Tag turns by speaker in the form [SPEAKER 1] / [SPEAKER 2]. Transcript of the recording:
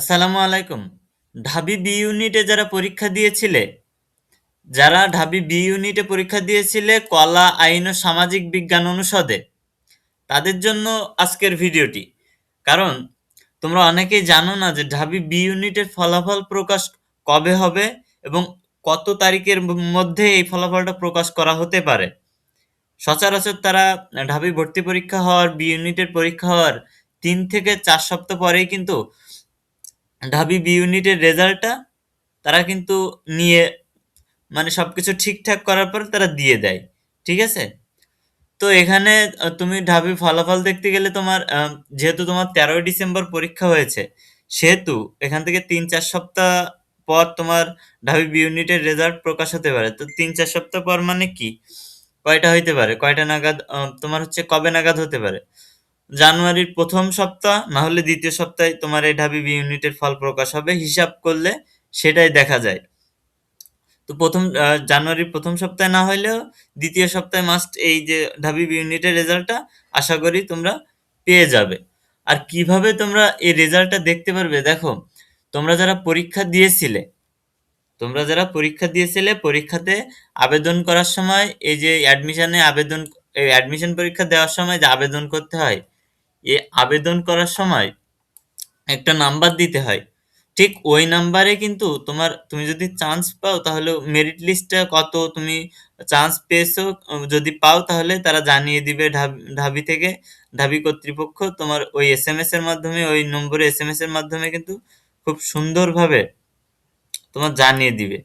[SPEAKER 1] আসসালামু আলাইকুম। ঢাবি বি ইউনিটে যারা ঢাবি বি ইউনিটে পরীক্ষা দিয়েছিলে কলা, আইন ও সামাজিক বিজ্ঞান অনুষদে, তাদের জন্য আজকের ভিডিওটি। কারণ তোমরা অনেকেই জানো না যে ঢাবি বি ইউনিটের ফলাফল প্রকাশ কবে হবে এবং কত তারিখের মধ্যে এই ফলাফলটা প্রকাশ করা হতে পারে। সচরাচর তারা ঢাবি ভর্তি পরীক্ষা হওয়ার, বি ইউনিটের পরীক্ষা হওয়ার 3 থেকে 4 সপ্তাহ পরেই কিন্তু ঢাবি বি ইউনিটের রেজাল্টটা তারা কিন্তু নিয়ে, মানে সবকিছু ঠিকঠাক করার পর তারা দিয়ে দেয়। ঠিক আছে? তো এখানে তুমি ঢাবি ফলাফল দেখতে গেলে যেহেতু তোমার 13ই ডিসেম্বর পরীক্ষা হয়েছে, সেহেতু এখান থেকে 3-4 সপ্তাহ পর তোমার ঢাবি বি ইউনিটের রেজাল্ট প্রকাশ হতে পারে। তো 3-4 সপ্তাহ পর মানে কি, কয়টা হইতে পারে, কয়টা নাগাদ, তোমার হচ্ছে কবে নাগাদ হতে পারে? জানুয়ারির প্রথম সপ্তাহ না হলে দ্বিতীয় সপ্তাহে তোমার এই ঢাবি বি ইউনিটের ফল প্রকাশ হবে। হিসাব করলে সেটাই দেখা যায়। তো জানুয়ারির প্রথম সপ্তাহে না হইলেও দ্বিতীয় সপ্তাহে মাস্ট এই যে ঢাবি বি ইউনিটের রেজাল্টটা আশা করি তোমরা পেয়ে যাবে। আর কিভাবে তোমরা এই রেজাল্টটা দেখতে পারবে? দেখো, তোমরা যারা পরীক্ষা দিয়েছিলে তোমরা যারা পরীক্ষা দিয়েছিলে পরীক্ষাতে আবেদন করার সময় এই যে অ্যাডমিশন পরীক্ষা দেওয়ার সময় যে আবেদন করতে হয়, এই আবেদন করার সময় একটা নাম্বার দিতে হয়। ঠিক ওই নাম্বারে কিন্তু তুমি যদি চান্স পাও তাহলে মেরিট লিস্টে কত তুমি চান্স পেয়েছো, যদি পাও তাহলে তারা জানিয়ে দিবে ঢাবি থেকে। ঢাবি কর্তৃপক্ষ তোমার ওই এসএমএস এর মাধ্যমে, ওই নম্বরে এসএমএস এর মাধ্যমে কিন্তু খুব সুন্দরভাবে তোমার জানিয়ে দিবে।